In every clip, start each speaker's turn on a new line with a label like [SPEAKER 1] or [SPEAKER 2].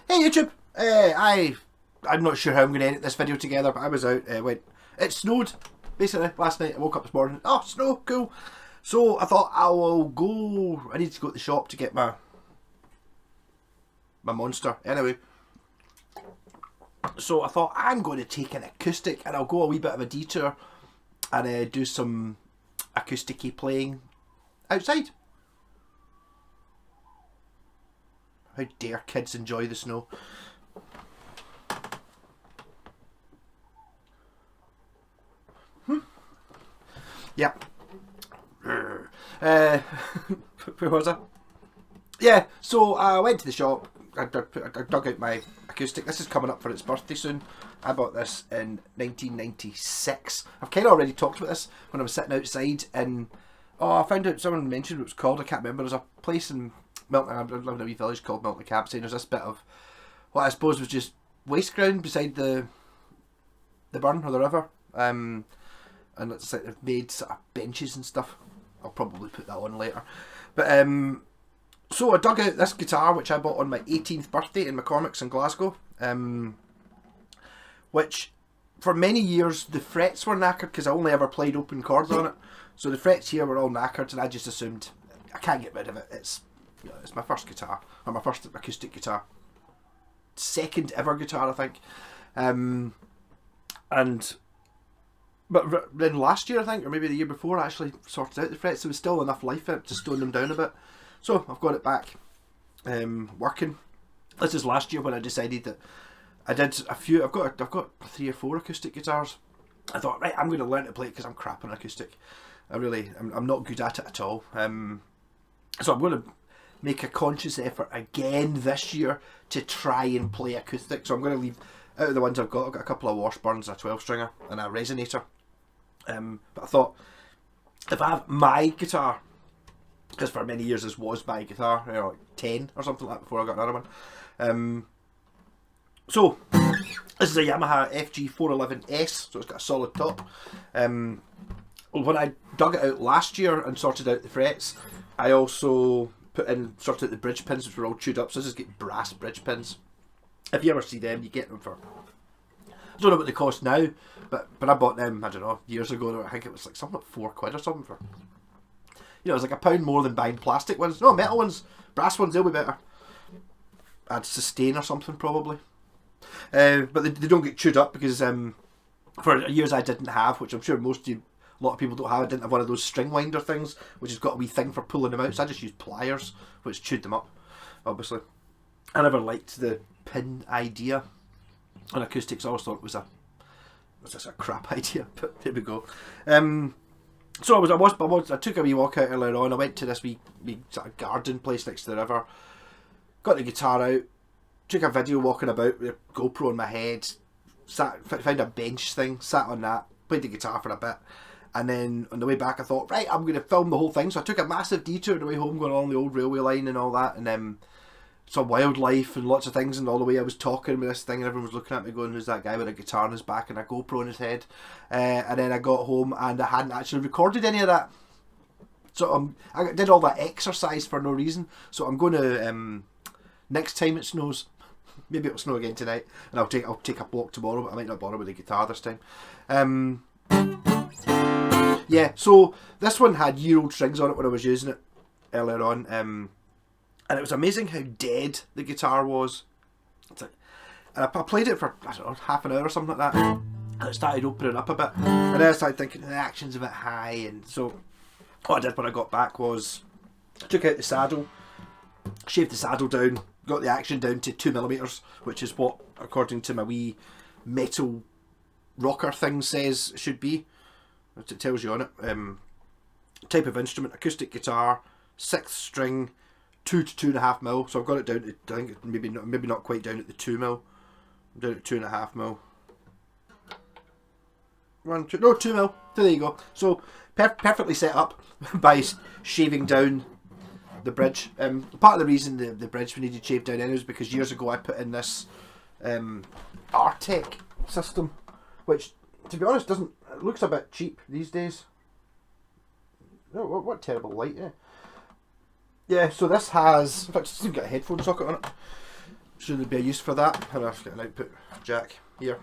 [SPEAKER 1] Hey YouTube, I'm not sure how I'm going to edit this video together, but I was out, it snowed basically last night. I woke up this morning, oh snow, cool. So I thought I need to go to the shop to get my monster. Anyway, so I thought I'm going to take an acoustic and I'll go a wee bit of a detour and do some acoustic-y playing outside. How dare kids enjoy the snow? Yep. Where was I? Yeah, so I went to the shop. I dug out my acoustic. This is coming up for its birthday soon. I bought this in 1996. I've kind of already talked about this when I was sitting outside and I found out someone mentioned what it was called. I can't remember. There's a place in Milton. I live in a wee village called Milton Cap, saying there's this bit of what I suppose was just waste ground beside the burn or the river, and it's like they've made sort of benches and stuff. I'll probably put that on later, but so I dug out this guitar which I bought on my 18th birthday in McCormick's in Glasgow, which for many years the frets were knackered because I only ever played open chords on it, so the frets here were all knackered and I just assumed I can't get rid of it. It's my first guitar, or my first acoustic guitar, second ever guitar I think, but then last year I think, or maybe the year before, I actually sorted out the frets. There was still enough life in it to stone them down a bit, so I've got it back working. This is last year when I decided that I did a few. I've got 3 or 4 acoustic guitars. I thought, right, I'm going to learn to play it because I'm crap on acoustic. I'm not good at it at all. So I'm going to make a conscious effort again this year to try and play acoustic. So I'm going to leave out of the ones I've got a couple of Washburns, a 12 stringer and a resonator. But I thought, if I have my guitar, because for many years this was my guitar, like 10 or something like that before I got another one. So this is a Yamaha Fg411s, so it's got a solid top. When I dug it out last year and sorted out the frets, I also sorted out the bridge pins, which were all chewed up. So this has got brass bridge pins. If you ever see them, you get them for, I don't know what they cost now, but I bought them, I don't know, years ago. I think it was like something like £4 or something for, it was like £1 more than buying plastic ones. No, metal ones, brass ones, they'll be better. I'd sustain or something probably. But they don't get chewed up because for years I didn't have, which I'm sure a lot of people don't have. I didn't have one of those string winder things, which has got a wee thing for pulling them out. So I just used pliers, which chewed them up, obviously. I never liked the pin idea on acoustics. I always thought it was a crap idea, but there we go. So I took a wee walk out earlier on. I went to this wee sort of garden place next to the river, got the guitar out, took a video walking about with a GoPro on my head, found a bench thing, sat on that, played the guitar for a bit, and then on the way back I thought, right, I'm going to film the whole thing. So I took a massive detour on the way home, going along the old railway line and all that, and saw wildlife and lots of things, and all the way I was talking with this thing and everyone was looking at me going, who's that guy with a guitar on his back and a GoPro on his head, and then I got home and I hadn't actually recorded any of that. So I did all that exercise for no reason. So I'm going to, next time it snows, maybe it'll snow again tonight, and I'll take a walk tomorrow, but I might not bother with the guitar this time. Yeah, so this one had year-old strings on it when I was using it earlier on, and it was amazing how dead the guitar was. And I played it for, I don't know, half an hour or something like that, and it started opening up a bit, and then I started thinking the action's a bit high, and so what I did when I got back was I took out the saddle, shaved the saddle down, got the action down to 2mm, which is what, according to my wee metal rocker thing, says it should be. It tells you on it. Type of instrument, acoustic guitar, 6th string, 2 to 2.5mm. So I've got it down to, I think it's maybe not quite down at the 2mm. I'm down at 2.5mm. 2mm. So there you go. So perfectly set up by shaving down the bridge. Part of the reason the bridge we needed shaved down is because years ago I put in this artec system, which to be honest it looks a bit cheap these days. Oh, what terrible light, yeah. Yeah, so this has, in fact, it's even got a headphone socket on it. should there be a use for that? And I've got an output jack here.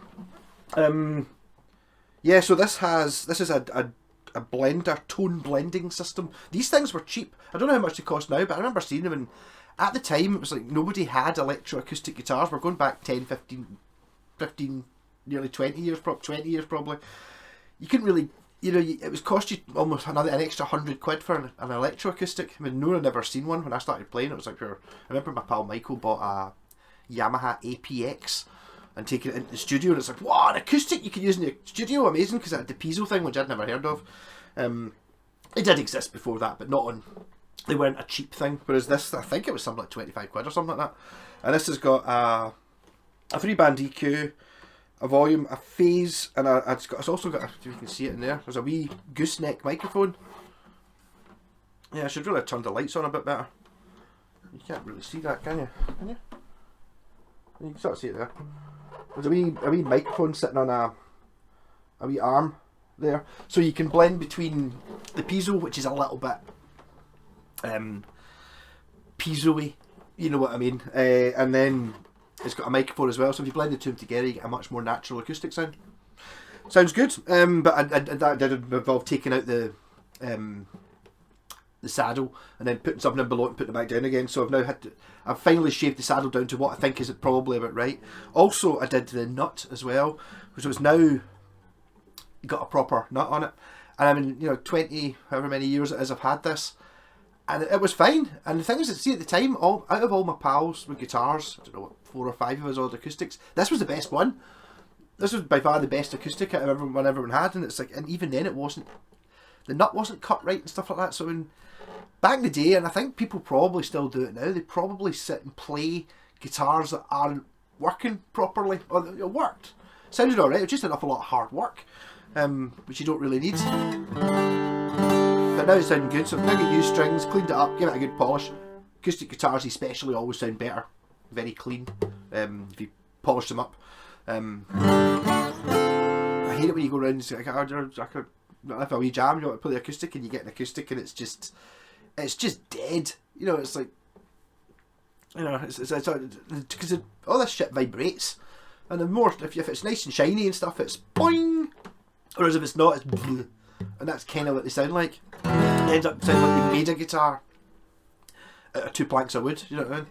[SPEAKER 1] Yeah, so this is a blender, tone blending system. These things were cheap. I don't know how much they cost now, but I remember seeing them, and at the time it was like nobody had electroacoustic guitars. We're going back 10, 15, nearly 20 years, 20 years probably. You couldn't really, you know, it was cost you almost an extra £100 for an electroacoustic. I mean, no one had ever seen one when I started playing. It was like pure. I remember my pal Michael bought a Yamaha APX and taking it into the studio, and it's like, wow, an acoustic you can use in the studio, amazing, because it had the piezo thing, which I'd never heard of. It did exist before that, but not on. They weren't a cheap thing. Whereas this, I think it was something like £25 or something like that. And this has got a 3-band EQ, a volume, a phase, and it's also got, if you can see it in there, there's a wee gooseneck microphone. Yeah, I should really turn the lights on a bit better. You can't really see that, can you? Can you? You can sort of see it there. There's a wee microphone sitting on a wee arm there, so you can blend between the piezo, which is a little bit piezo-y, you know what I mean, and then it's got a microphone as well, so if you blend the two together you get a much more natural acoustic sound. Sounds good, but that did involve taking out the saddle and then putting something in below it and putting it back down again. So I've finally shaved the saddle down to what I think is probably about right. Also, I did the nut as well, which was now got a proper nut on it. And I mean, you know, 20, however many years it is I've had this, and it was fine. And the thing is, see, at the time, out of all my pals with guitars, I don't know what, 4 or 5 of us all had acoustics, this was the best one. This was by far the best acoustic everyone had, and it's like, and even then it wasn't, the nut wasn't cut right and stuff like that. So back in the day, and I think people probably still do it now, they probably sit and play guitars that aren't working properly, or it worked, sounded alright, it was just an awful lot of hard work, which you don't really need. But now it's sounding good, so I've now got new strings, cleaned it up, give it a good polish. Acoustic guitars especially always sound better, very clean, if you polish them up. I hate it when you go around and say, if a wee jam, you want to play the acoustic and you get an acoustic and it's just dead. You know, it's like, you know, it's because all this shit vibrates, and the more, if it's nice and shiny and stuff, it's boing, whereas if it's not, it's bleh. And that's kind of what they sound like. It ends up sounding like they made a guitar out of 2 planks of wood, you know what I mean?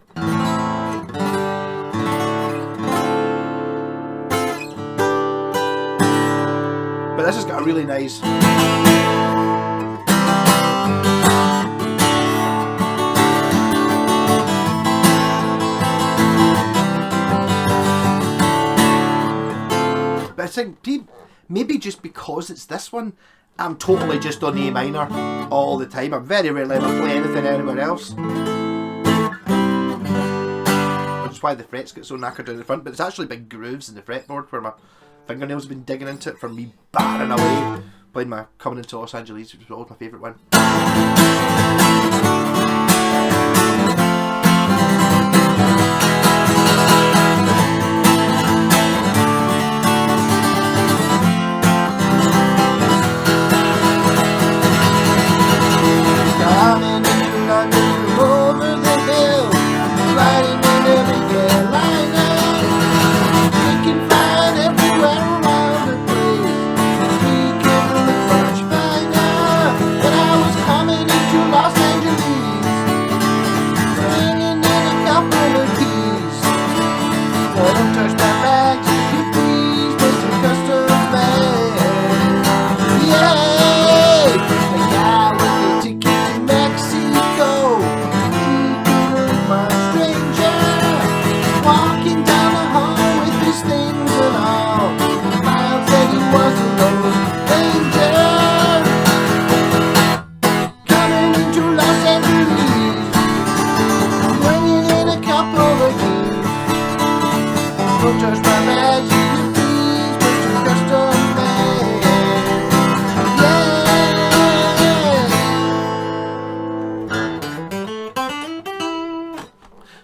[SPEAKER 1] But this has got a really nice, but I think maybe just because it's this one, I'm totally just on the A minor all the time. I very rarely ever play anything anywhere else, which is why the frets get so knackered down the front. But it's actually big grooves in the fretboard where my fingernails have been digging into it from me battering away playing my Coming Into Los Angeles, which was always my favourite one.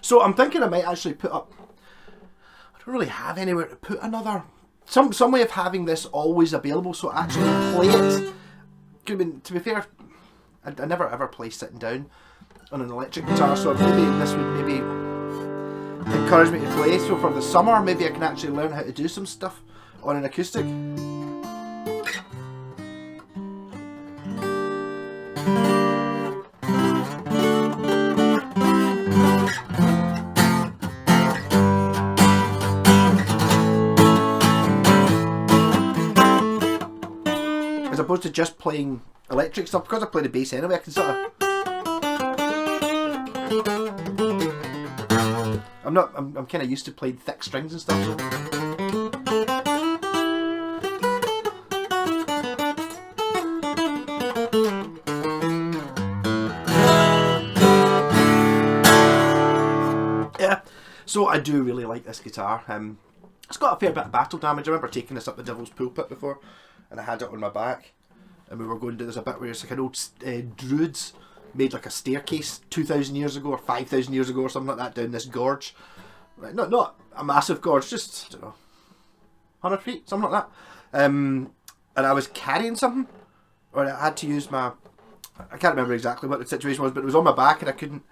[SPEAKER 1] So I'm thinking I might actually put up, I don't really have anywhere to put another, some way of having this always available so I actually play it. I mean, to be fair, I never ever play sitting down on an electric guitar, so maybe this would maybe encouraged me to play, so for the summer maybe I can actually learn how to do some stuff on an acoustic. As opposed to just playing electric stuff, because I play the bass anyway, I can sort of... I'm kind of used to playing thick strings and stuff, so... Yeah, so I do really like this guitar. It's got a fair bit of battle damage. I remember taking this up the Devil's Pulpit before, and I had it on my back, and we were going to do this a bit where it's like an old druids made like a staircase 2,000 years ago or 5,000 years ago or something like that down this gorge. Right, not a massive gorge, just, I don't know, 100 feet, something like that. And I was carrying something, or I had to use my, I can't remember exactly what the situation was, but it was on my back and I couldn't,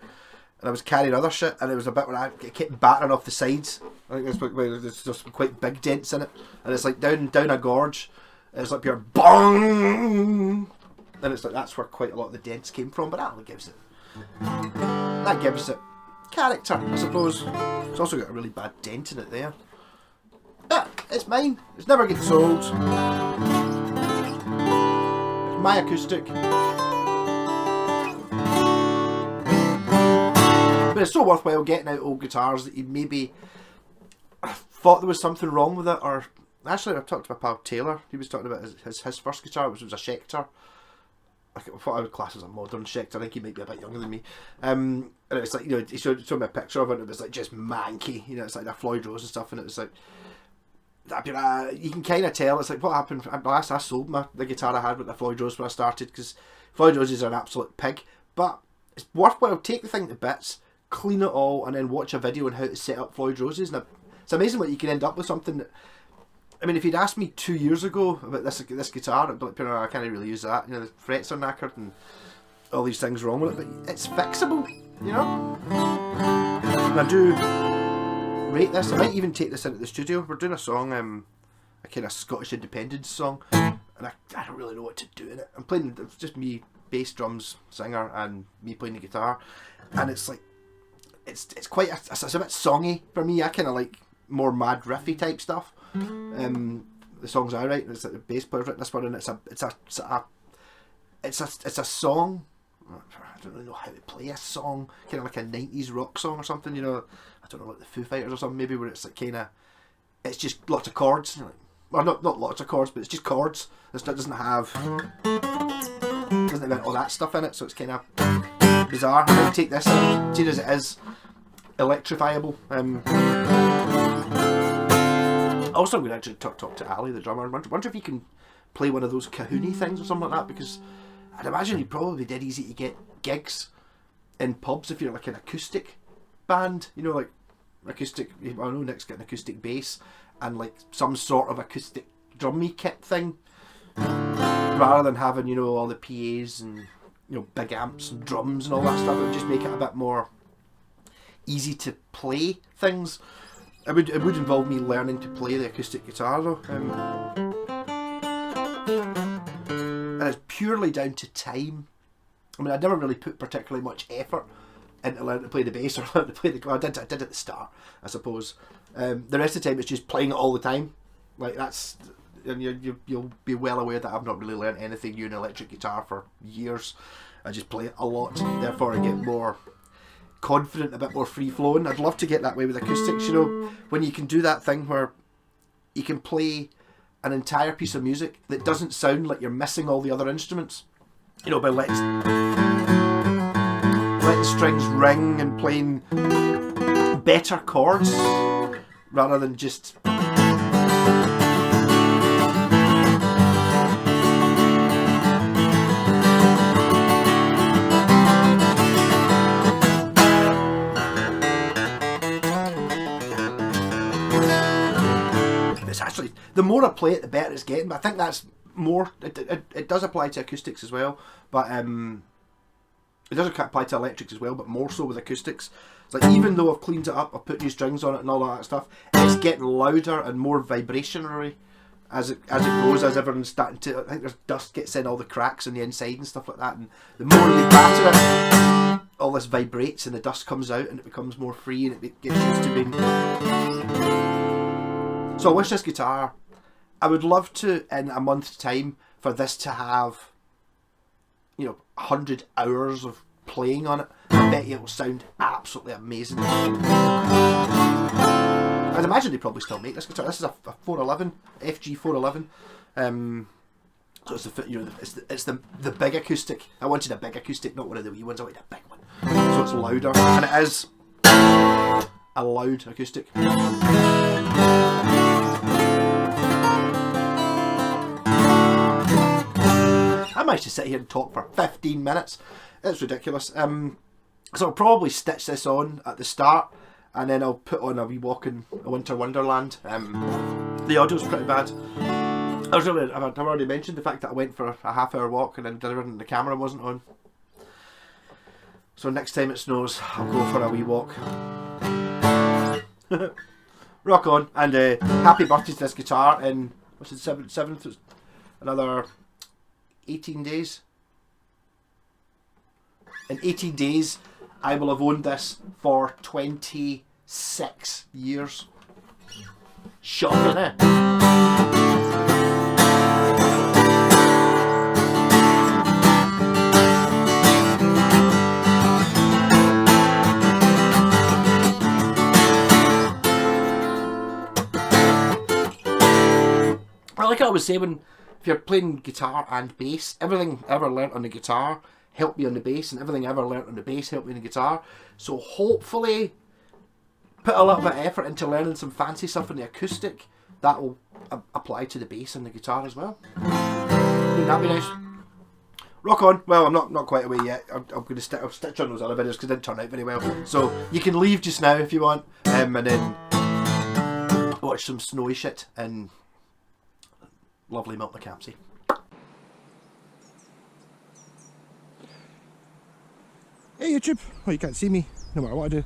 [SPEAKER 1] and I was carrying other shit, and it was a bit where I kept battering off the sides. I think there's just some quite big dents in it, and it's like down a gorge, and it's like pure bong, and it's like that's where quite a lot of the dents came from, but that gives it character, I suppose. It's also got a really bad dent in it there. But it's mine. It's never getting sold. It's my acoustic. But it's so worthwhile getting out old guitars that you maybe thought there was something wrong with it, or actually I talked to my pal Taylor. He was talking about his first guitar, which was a Schecter. I thought I would class as a modern Schecter. I think he might be a bit younger than me. And it was like, you know, he showed me a picture of it, and it was like just manky, you know, it's like a Floyd Rose and stuff, and it was like, you can kind of tell, it's like what happened. I sold the guitar I had with the Floyd Rose when I started, because Floyd Roses are an absolute pig, but it's worthwhile. Take the thing to bits, clean it all, and then watch a video on how to set up Floyd Roses, and it's amazing what you can end up with. Something that, I mean, if you'd asked me 2 years ago about this guitar, I'd be like, I can't really use that. You know, the frets are knackered and all these things wrong with it, but it's fixable, you know? And I do rate this. I might even take this into the studio. We're doing a song, a kind of Scottish independence song, and I don't really know what to do in it. I'm playing, it's just me, bass, drums, singer, and me playing the guitar, and it's like, it's quite, it's a bit songy for me. I kind of like more mad riffy type stuff. The songs I write, it's like the bass player's written this one, and it's a song. I don't really know how to play a song, kind of like a 90s rock song or something, you know. I don't know, like the Foo Fighters or something maybe, where it's like kind of, it's just lots of chords, you know, well, not lots of chords, but it's just chords. It doesn't have all that stuff in it, so it's kind of bizarre. I might take this in, see as it is electrifiable. Also, I'm going to actually talk to Ali, the drummer. I wonder if he can play one of those Kahoonie things or something like that, because I'd imagine he'd probably be dead easy to get gigs in pubs if you're like an acoustic band, you know, like acoustic. I know Nick's got an acoustic bass and like some sort of acoustic drummy kit thing, rather than having, you know, all the PAs and, you know, big amps and drums and all that stuff. It would just make it a bit more easy to play things. It would involve me learning to play the acoustic guitar though, and it's purely down to time. I mean, I'd never really put particularly much effort into learning to play the bass or learning to play the guitar. I did at the start, I suppose. The rest of the time it's just playing it all the time. Like that's, and you'll be well aware that I've not really learned anything new in electric guitar for years. I just play it a lot, therefore I get more confident, a bit more free flowing. I'd love to get that way with acoustics, you know, when you can do that thing where you can play an entire piece of music that doesn't sound like you're missing all the other instruments, you know, by letting strings ring and playing better chords rather than just actually, the more I play it, the better it's getting. But I think that's more. It does apply to acoustics as well, but it does apply to electrics as well, but more so with acoustics. It's like, even though I've cleaned it up, I've put new strings on it and all that stuff, it's getting louder and more vibrationary as it goes, as everyone's starting to, I think there's dust gets in all the cracks on the inside and stuff like that, and the more you batter it, all this vibrates and the dust comes out and it becomes more free and it gets used to being... So I wish this guitar, I would love to, in a month's time, for this to have, you know, 100 hours of playing on it. I bet you it will sound absolutely amazing. I'd imagine they probably still make this guitar. This is a 411, Fg411. So it's the, you know, it's the big acoustic. I wanted a big acoustic, not one of the wee ones. I wanted a big one, so it's louder, and it is a loud acoustic. I managed to sit here and talk for 15 minutes. It's ridiculous. So I'll probably stitch this on at the start, and then I'll put on a wee walk in a winter wonderland. The audio's pretty bad. I've already mentioned the fact that I went for a half-hour walk and then the camera wasn't on. So next time it snows, I'll go for a wee walk. Rock on, and happy birthday to this guitar in, what's it, 7th, another 18 days. In 18 days, I will have owned this for 26 years. Shocking, eh? Like I was saying, if you're playing guitar and bass, everything I ever learnt on the guitar helped me on the bass, and everything I ever learnt on the bass helped me on the guitar. So hopefully, put a little bit of effort into learning some fancy stuff on the acoustic. That will apply to the bass and the guitar as well. Wouldn't that be nice? Rock on. Well, I'm not quite away yet. I'm going to stitch on those other videos because it didn't turn out very well. So you can leave just now if you want, and then watch some snowy shit in lovely Milton-Campsie.
[SPEAKER 2] Hey YouTube! Well, you can't see me, no matter what I do.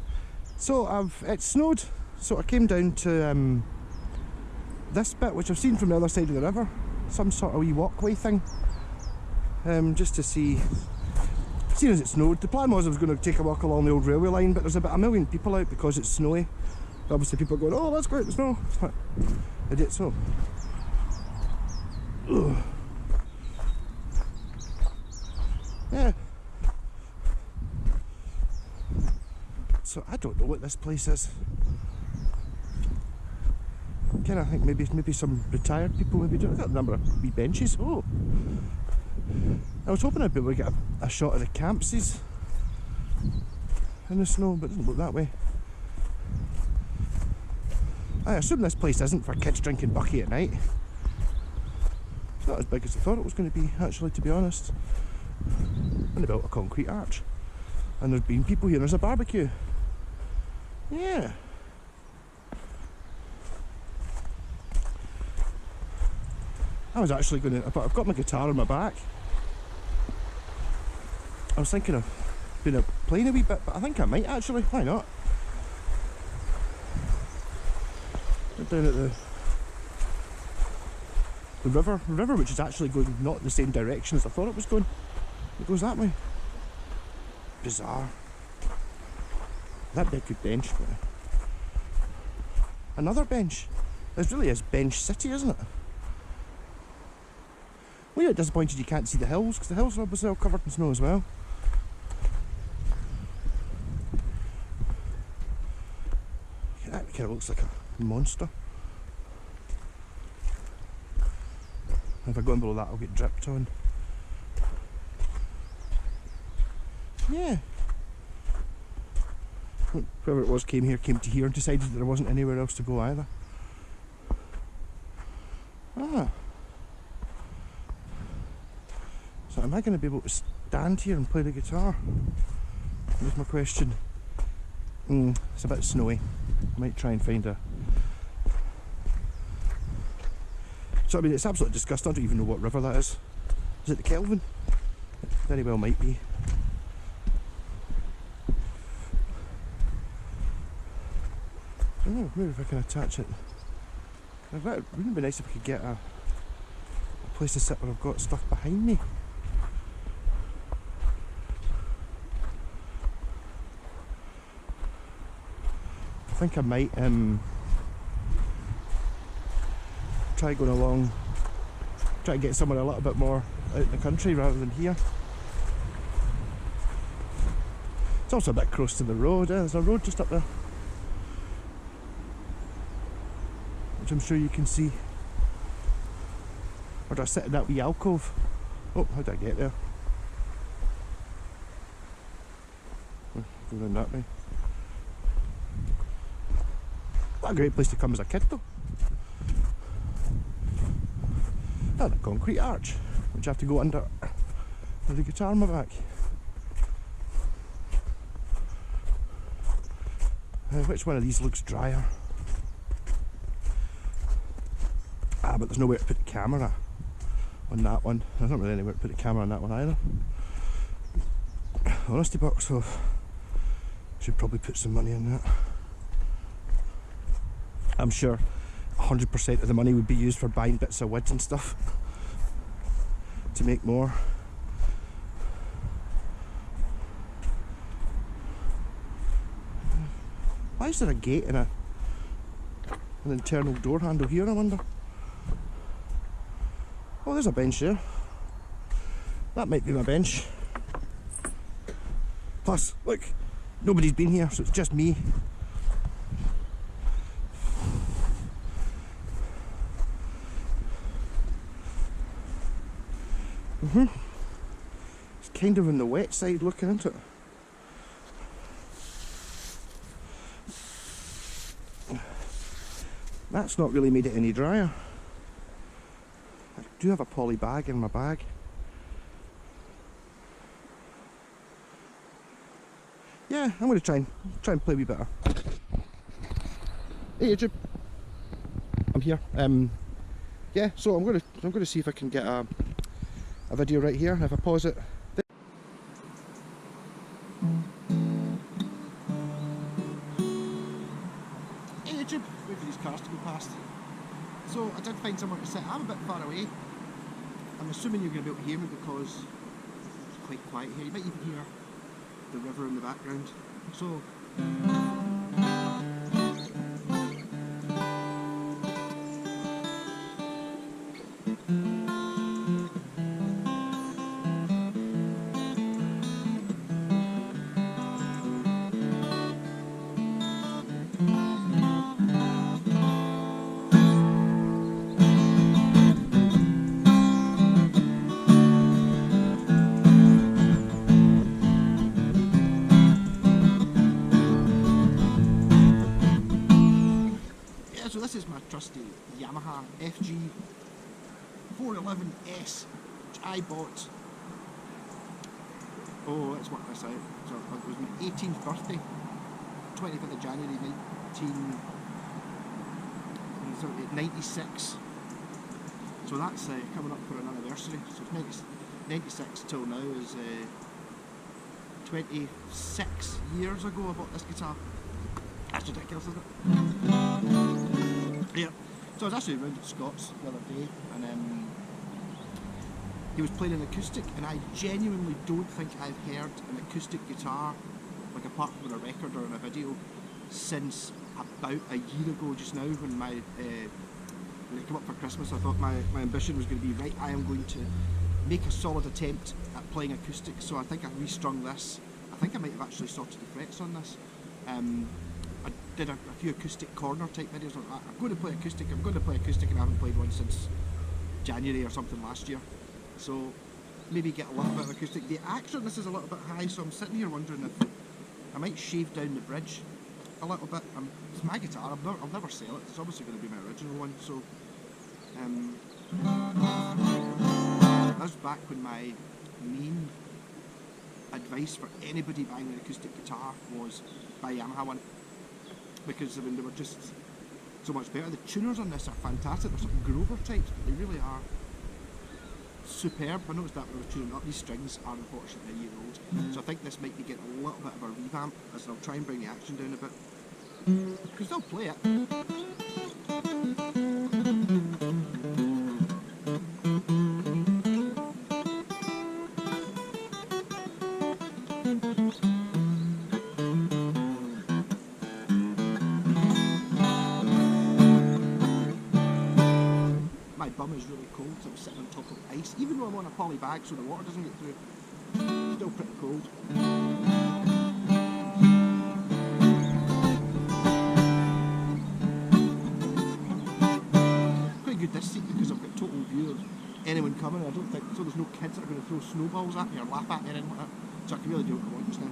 [SPEAKER 2] So it snowed, so I came down to this bit, which I've seen from the other side of the river. Some sort of wee walkway thing. Just to see, seeing as it snowed. The plan was I was going to take a walk along the old railway line, but there's about 1 million people out because it's snowy. Obviously people are going, oh, let's go out in the snow. I did so. Ugh. Yeah. So I don't know what this place is. Kind of think maybe some retired people maybe do. I've got a number of wee benches. Oh, I was hoping I'd be able to get a shot of the campsies in the snow, but it doesn't look that way. I assume this place isn't for kids drinking bucky at night. It's not as big as I thought it was going to be, actually, to be honest. And they built a concrete arch, and there's been people here. There's a barbecue. Yeah. I was actually going to, I've got my guitar on my back. I was thinking of playing a wee bit, but I think I might actually. Why not? Down at the river, which is actually going not the same direction as I thought it was going. It goes that way. Bizarre. That'd be a good bench. Another bench. This really is Bench City, isn't it? We're a bit disappointed you can't see the hills, because the hills are obviously all covered in snow as well. That kind of looks like a monster. If I go in below that, I'll get dripped on. Yeah. Whoever it was came to here and decided that there wasn't anywhere else to go either. Ah. So am I going to be able to stand here and play the guitar? Here's my question. It's a bit snowy. I might try and find a... So I mean, it's absolutely disgusting. I don't even know what river that is. Is it the Kelvin? It very well might be. know, maybe if I can attach it. Wouldn't it be nice if I could get a place to sit where I've got stuff behind me? I think I might try going along, try to get somewhere a little bit more out in the country rather than here. It's also a bit close to the road. There's a road just up there, which I'm sure you can see. Or do I sit in that wee alcove? Oh, how did I get there? Go around that way. What a great place to come as a kid though. And a concrete arch, which I have to go under with the guitar on my back. Which one of these looks drier? Ah, but there's nowhere to put the camera on that one. There's not really anywhere to put the camera on that one either. Honesty box, so should probably put some money in that. I'm sure 100% of the money would be used for buying bits of wood and stuff to make more. Why is there a gate and an internal door handle here, I wonder? Oh, there's a bench there. That might be my bench. Plus, look, nobody's been here, so it's just me. It's kind of on the wet side looking into it. That's not really made it any drier. I do have a poly bag in my bag. Yeah, I'm going to try and play a wee bit of. Hey YouTube, I'm here. Yeah, so I'm going to see if I can get a video right here. If I pause it. Hey YouTube, wait for these cars to go past. So I did find somewhere to sit. I'm a bit far away. I'm assuming you're going to be able to hear me because it's quite quiet here. You might even hear the river in the background. So this is my trusty Yamaha Fg411s, which I bought. Oh, let's work this out. So it was my 18th birthday, 25th of January 1996. So that's coming up for an anniversary. So it's 96 till now is 26 years ago I bought this guitar. That's ridiculous, isn't it? Yeah. So I was actually around at Scott's the other day, and he was playing an acoustic, and I genuinely don't think I've heard an acoustic guitar, like apart from a record or in a video, since about a year ago just now, when when it came up for Christmas. I thought my ambition was going to be, right, I am going to make a solid attempt at playing acoustic, so I think I restrung this. I think I might have actually sorted the frets on this. I did a few acoustic corner type videos. I'm going to play acoustic, and I haven't played one since January or something last year. So maybe get a little bit of acoustic. The action on this is a little bit high, so I'm sitting here wondering if I might shave down the bridge a little bit. It's my guitar, I'll never sell it. It's obviously going to be my original one. So that's back when my main advice for anybody buying an acoustic guitar was buy a Yamaha one, because I mean they were just so much better. The tuners on this are fantastic. They're sort of Grover types, but they really are superb. I noticed that when I was tuning up. These strings are unfortunately a year old, so I think this might be getting a little bit of a revamp, as I'll try and bring the action down a bit. You can still play it. My bum is really cold, so I'm sitting on top of ice. Even though I'm on a poly bag so the water doesn't get through, still pretty cold. Pretty good this seat because I've got total view of anyone coming. I don't think so. There's no kids that are going to throw snowballs at me or laugh at me or anything like that. So I can really do what I want just now.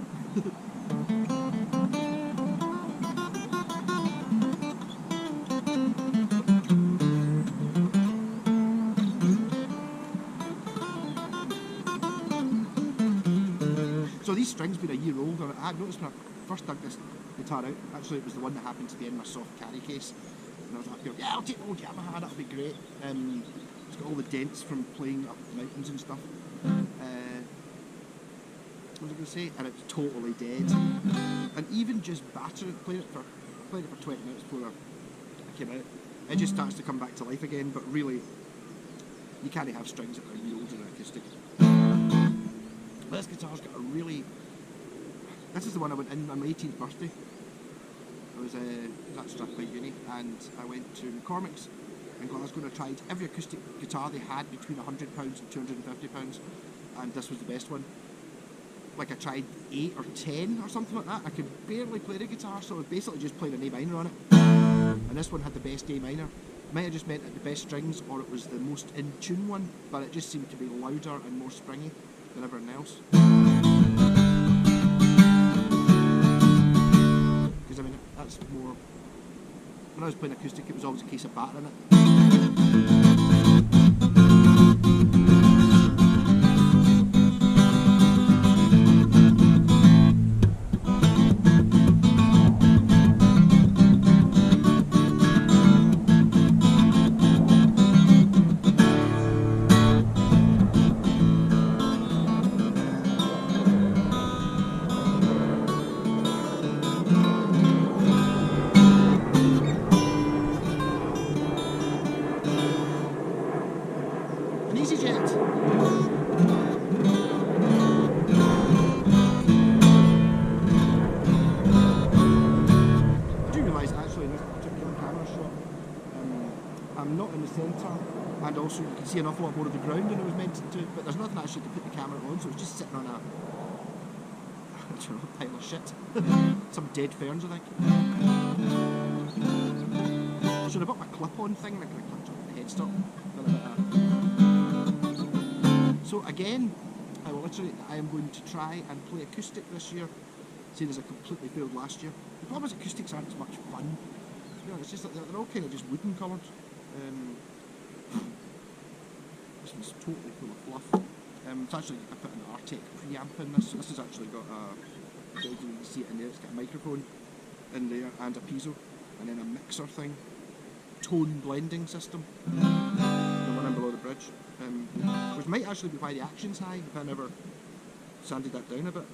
[SPEAKER 2] So these strings been a year old, and I had noticed when I first dug this guitar out, actually it was the one that happened to be in my soft carry case, and I was like, yeah, I'll take the old Yamaha, that'll be great. It's got all the dents from playing up mountains and stuff. What was I going to say? And it's totally dead. And even just battering, playing it for 20 minutes before I came out, it just starts to come back to life again, but really, you can't have strings that are a year old in an acoustic. This guitar's got a really... This is the one I went in on my 18th birthday. I was at Strathclyde Uni, and I went to McCormick's in Glasgow, and I tried every acoustic guitar they had between £100 and £250, and this was the best one. Like I tried 8 or 10 or something like that. I could barely play the guitar, so I was basically just playing an A minor on it. And this one had the best A minor. It might have just meant it had the best strings, or it was the most in tune one, but it just seemed to be louder and more springy than everything else. Because I mean, that's more... When I was playing acoustic, it was always a case of battering it. I'm not in the centre, and also you can see an awful lot more of the ground than it was meant to, but there's nothing actually to put the camera on, so it's just sitting on a, I don't know, pile of shit. Some dead ferns, I think. Should have got my clip-on thing, like I clipped on the headstock. So again, I will iterate that I am going to try and play acoustic this year, seeing as I completely failed last year. The problem is acoustics aren't as much fun. You know, it's just that they're all kind of just wooden coloured. This one's totally full of fluff. It's actually, I put an artec preamp in this. This has actually got a, you can see it in there, it's got a microphone in there and a piezo, and then a mixer thing. Tone blending system. The one in below the bridge. Which might actually be why the action's high, if I never sanded that down a bit.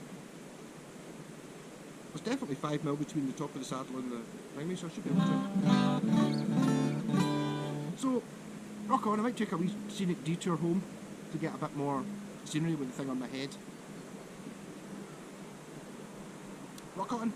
[SPEAKER 2] There's definitely 5mm between the top of the saddle and the ringmaster, so I should be able to. So, rock on. I might take a wee scenic detour home to get a bit more scenery with the thing on my head. Rock on.